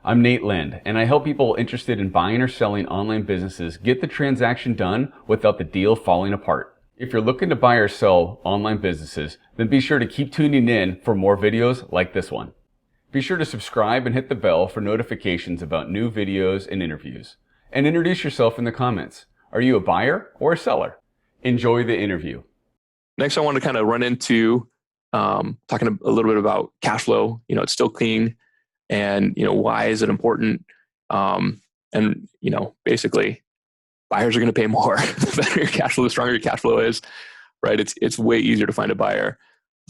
I'm Nate Lind, and I help people interested in buying or selling online businesses get the transaction done without the deal falling apart. If you're looking to buy or sell online businesses, then be sure to keep tuning in for more videos like this one. Be sure to subscribe and hit the bell for notifications about new videos and interviews. And introduce yourself in the comments. Are you a buyer or a seller? Enjoy the interview. Next, I want to kind of run into talking a little bit about cash flow. It's still clean, and why is it important? And basically, buyers are going to pay more. The better your cash flow, the stronger your cash flow is, right? It's way easier to find a buyer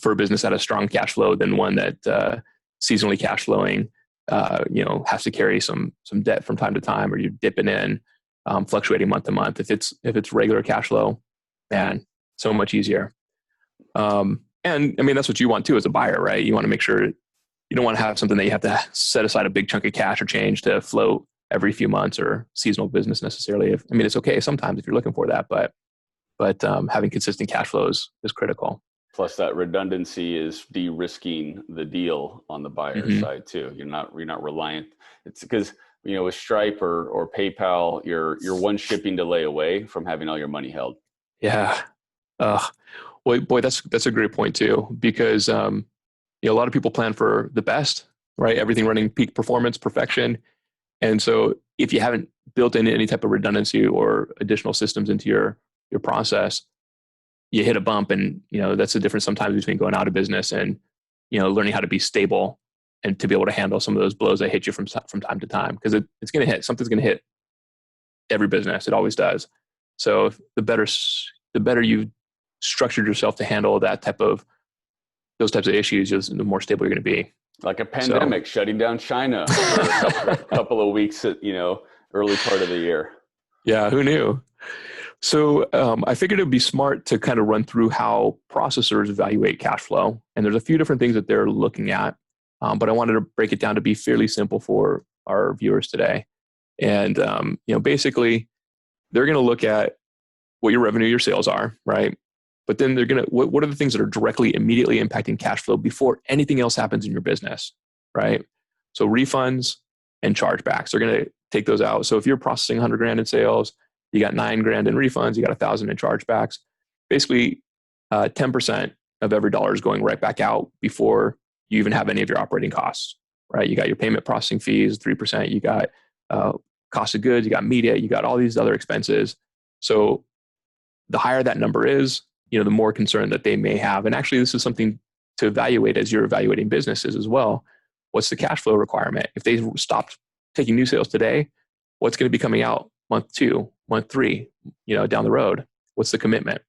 for a business that has strong cash flow than one that seasonally cash flowing. Has to carry some debt from time to time, or you're dipping in, fluctuating month to month. If it's regular cash flow, man, so much easier. And I mean, that's what you want too as a buyer, right? You want to make sure you don't want to have something that you have to set aside a big chunk of cash or change to float every few months, or seasonal business necessarily. It's okay sometimes if you're looking for that, but having consistent cash flows is critical. Plus, that redundancy is de-risking the deal on the buyer's side too. You're not reliant. It's because with Stripe or PayPal, you're one shipping delay away from having all your money held. Yeah. Well, boy, that's a great point too, because a lot of people plan for the best, right? Everything running peak performance, perfection. And so if you haven't built in any type of redundancy or additional systems into your process, you hit a bump, and that's the difference sometimes between going out of business and learning how to be stable and to be able to handle some of those blows that hit you from time to time, because it's going to hit. Something's going to hit every business. It always does. So the better you've structured yourself to handle those types of issues, the more stable you're going to be. Like a pandemic shutting down China for a couple of weeks at early part of the year. Yeah, who knew? So I figured it would be smart to kind of run through how processors evaluate cash flow. And there's a few different things that they're looking at, but I wanted to break it down to be fairly simple for our viewers today. And basically, they're going to look at what your revenue, your sales are, right? But then they're going to, what are the things that are directly, immediately impacting cash flow before anything else happens in your business, right? So refunds and chargebacks, they're going to take those out. So if you're processing 100 grand in sales, you got 9 grand in refunds, you got 1,000 in chargebacks. Basically, 10% of every dollar is going right back out before you even have any of your operating costs, right? You got your payment processing fees, 3%. You got cost of goods, you got media, you got all these other expenses. So the higher that number is, the more concern that they may have. And actually, this is something to evaluate as you're evaluating businesses as well. What's the cash flow requirement? If they stopped taking new sales today, what's going to be coming out month 2, month 3, down the road? What's the commitment?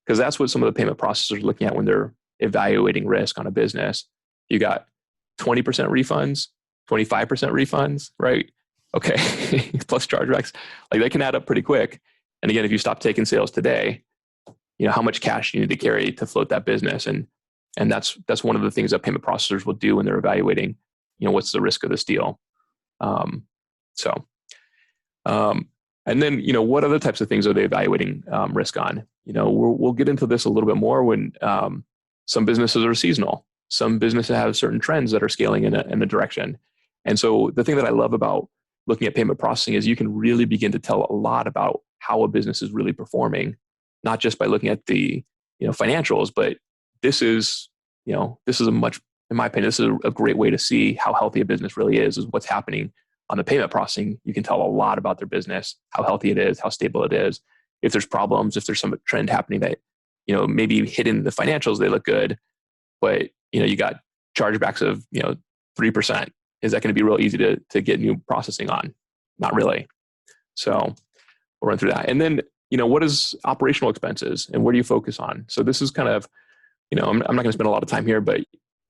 Because that's what some of the payment processors are looking at when they're evaluating risk on a business. You got 20% refunds, 25% refunds, right? Okay, plus chargebacks. Like, they can add up pretty quick. And again, if you stop taking sales today, how much cash you need to carry to float that business. And that's one of the things that payment processors will do when they're evaluating, what's the risk of this deal. And then, what other types of things are they evaluating risk on? We'll get into this a little bit more when some businesses are seasonal. Some businesses have certain trends that are scaling in a direction. And so the thing that I love about looking at payment processing is you can really begin to tell a lot about how a business is really performing, not just by looking at the financials, but this is a much, in my opinion, this is a great way to see how healthy a business really is what's happening on the payment processing. You can tell a lot about their business, how healthy it is, how stable it is. If there's problems, if there's some trend happening that maybe hidden the financials, they look good, but you got chargebacks of 3%. Is that going to be real easy to get new processing on? Not really. So we'll run through that. And then, what is operational expenses and where do you focus on? So this is kind of, I'm not going to spend a lot of time here, but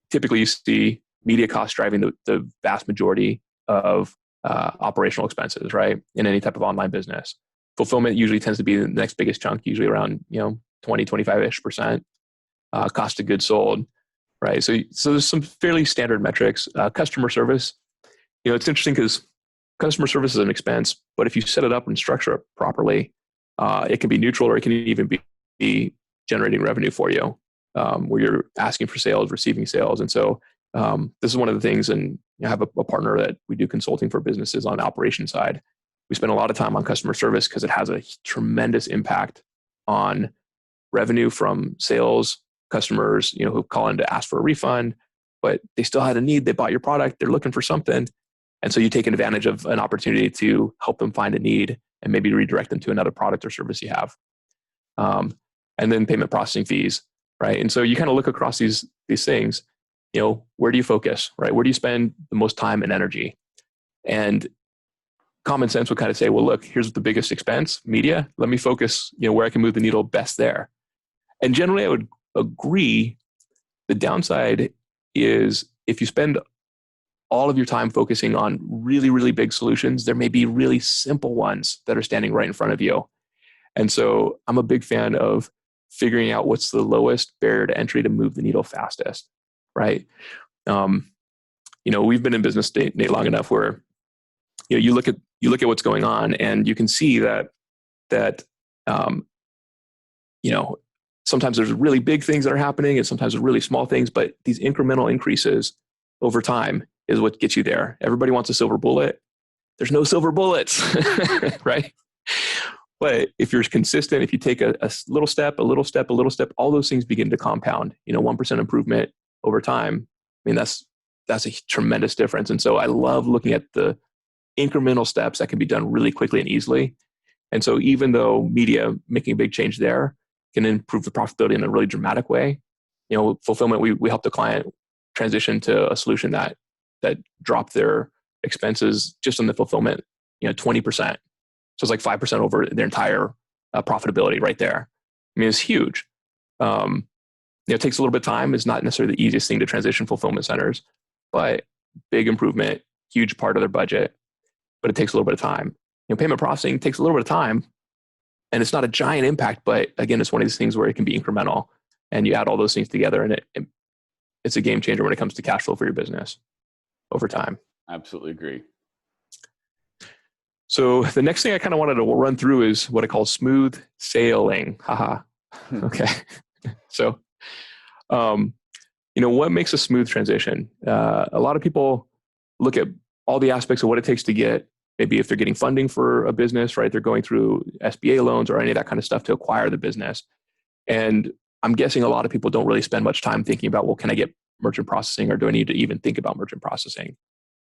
typically you see media costs driving the vast majority of operational expenses, right? In any type of online business. Fulfillment usually tends to be the next biggest chunk, usually around 20, 25-ish%. Cost of goods sold, right? So there's some fairly standard metrics. Customer service, it's interesting because customer service is an expense, but if you set it up and structure it properly, it can be neutral, or it can even be generating revenue for you, where you're asking for sales, receiving sales. And so This is one of the things, and I have a partner that we do consulting for businesses on the operation side. We spend a lot of time on customer service because it has a tremendous impact on revenue from sales customers, who call in to ask for a refund, but they still had a need. They bought your product. They're looking for something. And so you take advantage of an opportunity to help them find a need and maybe redirect them to another product or service you have. And then payment processing fees, right? And so you kind of look across these things, where do you focus, right? Where do you spend the most time and energy? And common sense would kind of say, well, look, here's the biggest expense, media. Let me focus, where I can move the needle best there. And generally I would agree. The downside is if you spend all of your time focusing on really, really big solutions, there may be really simple ones that are standing right in front of you. And so I'm a big fan of figuring out what's the lowest barrier to entry to move the needle fastest, right? We've been in business, Nate, long enough where you look at what's going on, and you can see that sometimes there's really big things that are happening, and sometimes there's really small things, but these incremental increases over time is what gets you there. Everybody wants a silver bullet. There's no silver bullets, right? But if you're consistent, if you take a little step, all those things begin to compound. 1% improvement over time. I mean, that's a tremendous difference. And so I love looking at the incremental steps that can be done really quickly and easily. And so even though media making a big change there can improve the profitability in a really dramatic way, fulfillment, we helped a client transition to a solution that dropped their expenses just on the fulfillment, 20%. So it's like 5% over their entire profitability right there. I mean, it's huge. It takes a little bit of time. It's not necessarily the easiest thing to transition fulfillment centers, but big improvement, huge part of their budget, but it takes a little bit of time. Payment processing takes a little bit of time, and it's not a giant impact, but again, it's one of these things where it can be incremental, and you add all those things together, and it's a game changer when it comes to cash flow for your business over time. Absolutely agree. So the next thing I kind of wanted to run through is what I call smooth sailing. Haha. Okay. So, what makes a smooth transition? A lot of people look at all the aspects of what it takes to get, maybe if they're getting funding for a business, right? They're going through SBA loans or any of that kind of stuff to acquire the business. And I'm guessing a lot of people don't really spend much time thinking about, well, can I get merchant processing, or do I need to even think about merchant processing?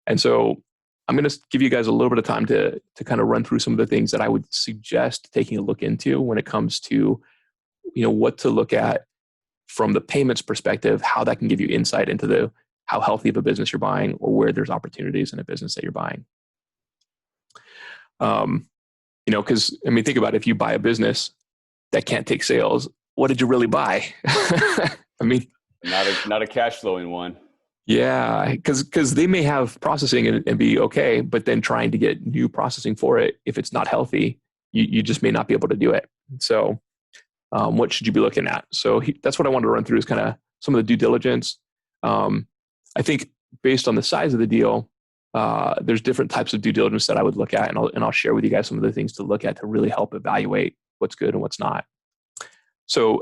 And so I'm going to give you guys a little bit of time to kind of run through some of the things that I would suggest taking a look into when it comes to, what to look at from the payments perspective, how that can give you insight into how healthy of a business you're buying, or where there's opportunities in a business that you're buying. Because think about it, if you buy a business that can't take sales, what did you really buy? Not a cash flowing one. Yeah, because they may have processing and be okay, but then trying to get new processing for it, if it's not healthy, you just may not be able to do it. So what should you be looking at? So that's what I wanted to run through, is kind of some of the due diligence. I think based on the size of the deal, there's different types of due diligence that I would look at, and I'll share with you guys some of the things to look at to really help evaluate what's good and what's not. So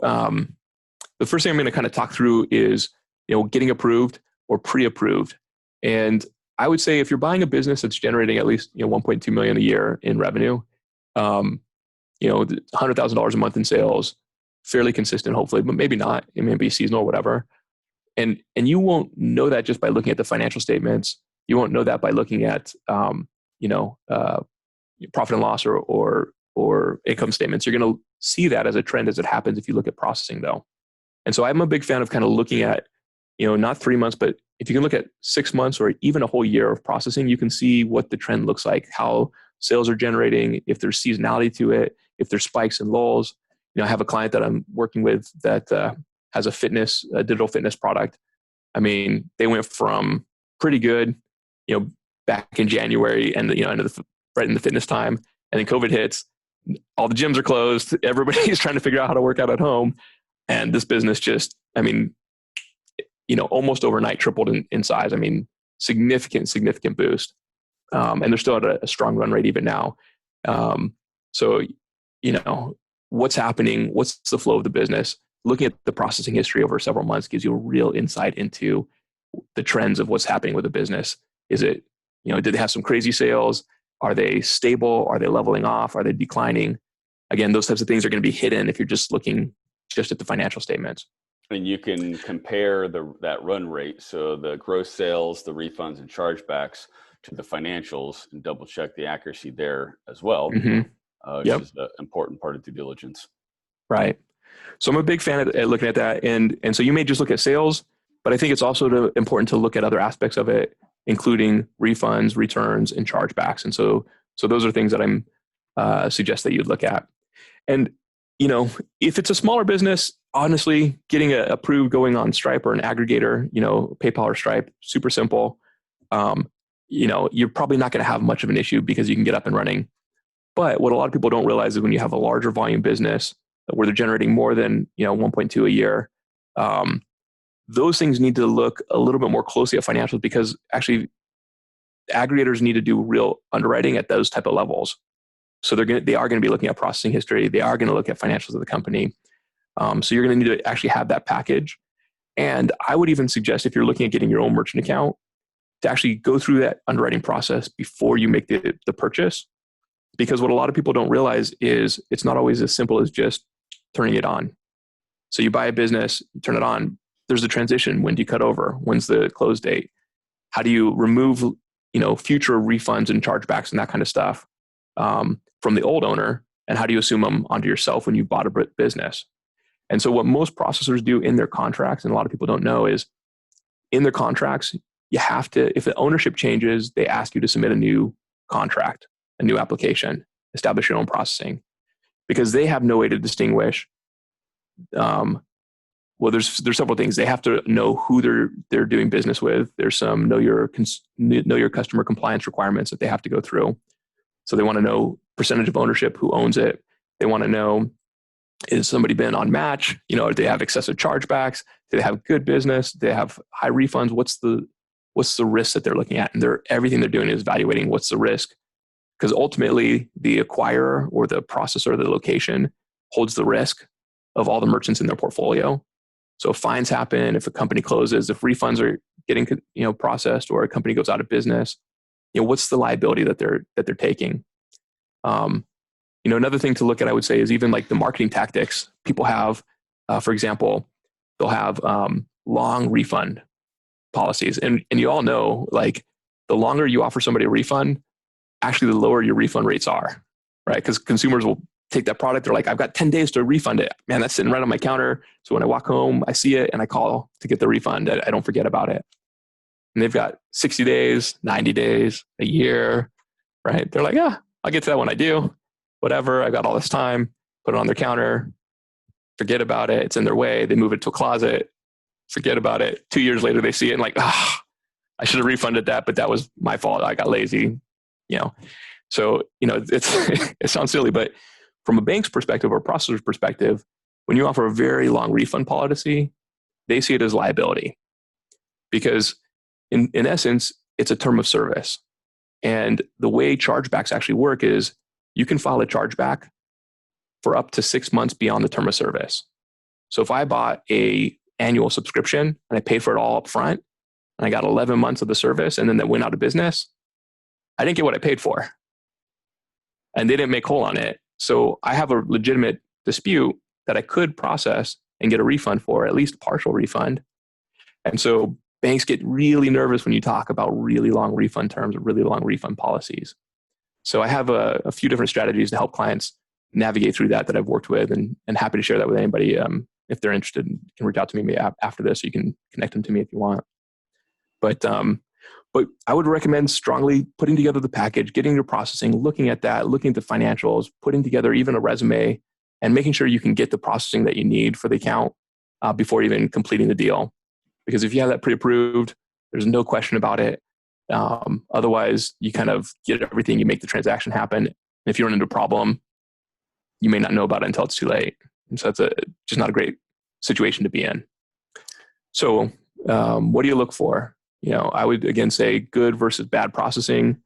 the first thing I'm going to kind of talk through is getting approved or pre-approved. And I would say if you're buying a business that's generating at least 1.2 million a year in revenue, $100,000 a month in sales, fairly consistent, hopefully, but maybe not. It may be seasonal or whatever. And you won't know that just by looking at the financial statements. You won't know that by looking at profit and loss or income statements. You're going to see that as a trend as it happens if you look at processing, though. And so I'm a big fan of kind of looking at, not 3 months, but if you can look at 6 months or even a whole year of processing, you can see what the trend looks like, how sales are generating, if there's seasonality to it, if there's spikes and lulls. I have a client that I'm working with that has a digital fitness product. I mean, they went from pretty good, back in January and right in the fitness time, and then COVID hits. All the gyms are closed. Everybody's trying to figure out how to work out at home, and this business just, almost overnight tripled in size. I mean, significant boost. And they're still at a strong run rate even now. So, what's happening? What's the flow of the business? Looking at the processing history over several months gives you a real insight into the trends of what's happening with the business. Is it, did they have some crazy sales? Are they stable? Are they leveling off? Are they declining? Again, those types of things are going to be hidden if you're just looking just at the financial statements. And you can compare that run rate, so the gross sales, the refunds and chargebacks, to the financials, and double check the accuracy there as well, which Yep. is an important part of due diligence. Right. So I'm a big fan at looking at that. And so you may just look at sales, but I think it's also important to look at other aspects of it, including refunds, returns, and chargebacks. And so those are things that I'm suggest that you'd look at. And, if it's a smaller business, honestly, getting approved going on Stripe or an aggregator, PayPal or Stripe, super simple. You're probably not going to have much of an issue because you can get up and running. But what a lot of people don't realize is when you have a larger volume business where they're generating more than 1.2 a year, those things need to look a little bit more closely at financials, because actually aggregators need to do real underwriting at those type of levels. So they are going to be looking at processing history. They are going to look at financials of the company. So you're going to need to actually have that package. And I would even suggest, if you're looking at getting your own merchant account, to actually go through that underwriting process before you make the purchase. Because what a lot of people don't realize is it's not always as simple as just turning it on. So you buy a business, you turn it on, there's a transition. When do you cut over? When's the close date? How do you remove, future refunds and chargebacks and that kind of stuff from the old owner? And how do you assume them onto yourself when you bought a business? And so what most processors do in their contracts, and a lot of people don't know, is in their contracts, you have to, if the ownership changes, they ask you to submit a new contract, a new application, establish your own processing, because they have no way to distinguish. Well, there's several things. They have to know who they're doing business with. There's some know your customer compliance requirements that they have to go through. So they want to know percentage of ownership, who owns it. They want to know, is somebody been on match? Do they have excessive chargebacks? Do they have good business? Do they have high refunds? What's the risk that they're looking at? And everything they're doing is evaluating what's the risk. Because ultimately, the acquirer or the processor of the location holds the risk of all the merchants in their portfolio. So if fines happen, if a company closes, if refunds are getting processed, or a company goes out of business, what's the liability that they're taking? Another thing to look at, I would say, is even like the marketing tactics. People have, for example, they'll have long refund policies, and you all know, like, the longer you offer somebody a refund, actually the lower your refund rates are, right? Because consumers will take that product. They're like, I've got 10 days to refund it. Man, that's sitting right on my counter. So when I walk home, I see it and I call to get the refund. I don't forget about it. And they've got 60 days, 90 days, a year, right? They're like, I'll get to that when I do. Whatever, I've got all this time, put it on their counter, forget about it. It's in their way. They move it to a closet, forget about it. 2 years later, they see it and like, I should have refunded that, but that was my fault. I got lazy, So, it sounds silly, but from a bank's perspective or a processor's perspective, when you offer a very long refund policy, they see it as liability, because in essence, it's a term of service. And the way chargebacks actually work is you can file a chargeback for up to 6 months beyond the term of service. So if I bought a annual subscription and I paid for it all up front, and I got 11 months of the service, and then that went out of business, I didn't get what I paid for. And they didn't make whole on it. So I have a legitimate dispute that I could process and get a refund for, at least a partial refund. And so banks get really nervous when you talk about really long refund terms or really long refund policies. So I have a few different strategies to help clients navigate through that I've worked with, and happy to share that with anybody. If they're interested, you can reach out to me after this. You can connect them to me if you want. But I would recommend strongly putting together the package, getting your processing, looking at that, looking at the financials, putting together even a resume, and making sure you can get the processing that you need for the account before even completing the deal. Because if you have that pre-approved, there's no question about it. Otherwise, you kind of get everything, you make the transaction happen. And if you run into a problem, you may not know about it until it's too late. And so it's just not a great situation to be in. So what do you look for? I would again say good versus bad processing.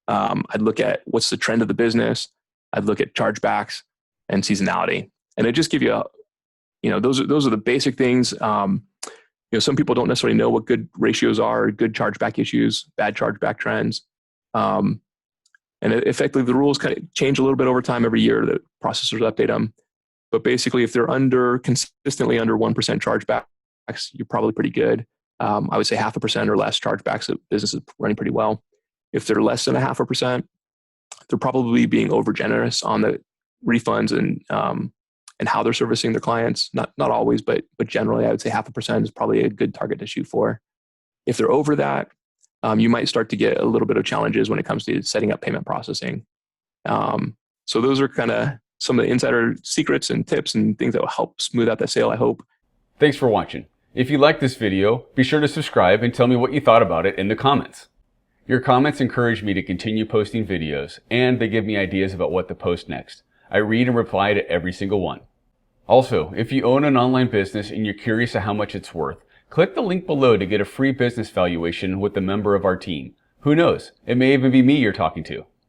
I'd look at what's the trend of the business. I'd look at chargebacks and seasonality. And it just give you those are the basic things. some people don't necessarily know what good ratios are, good chargeback issues, bad chargeback trends. And effectively, the rules kind of change a little bit over time every year. The processors update them. But basically, if they're consistently under 1% chargebacks, you're probably pretty good. I would say 0.5% or less chargebacks, the business is running pretty well. If they're less than 0.5%, they're probably being over generous on the refunds and how they're servicing their clients. Not always, but generally, I would say 0.5% is probably a good target to shoot for. If they're over that, you might start to get a little bit of challenges when it comes to setting up payment processing. So those are kind of some of the insider secrets and tips and things that will help smooth out that sale, I hope. Thanks for watching. If you liked this video, be sure to subscribe and tell me what you thought about it in the comments. Your comments encourage me to continue posting videos, and they give me ideas about what to post next. I read and reply to every single one. Also, if you own an online business and you're curious of how much it's worth, click the link below to get a free business valuation with a member of our team. Who knows? It may even be me you're talking to.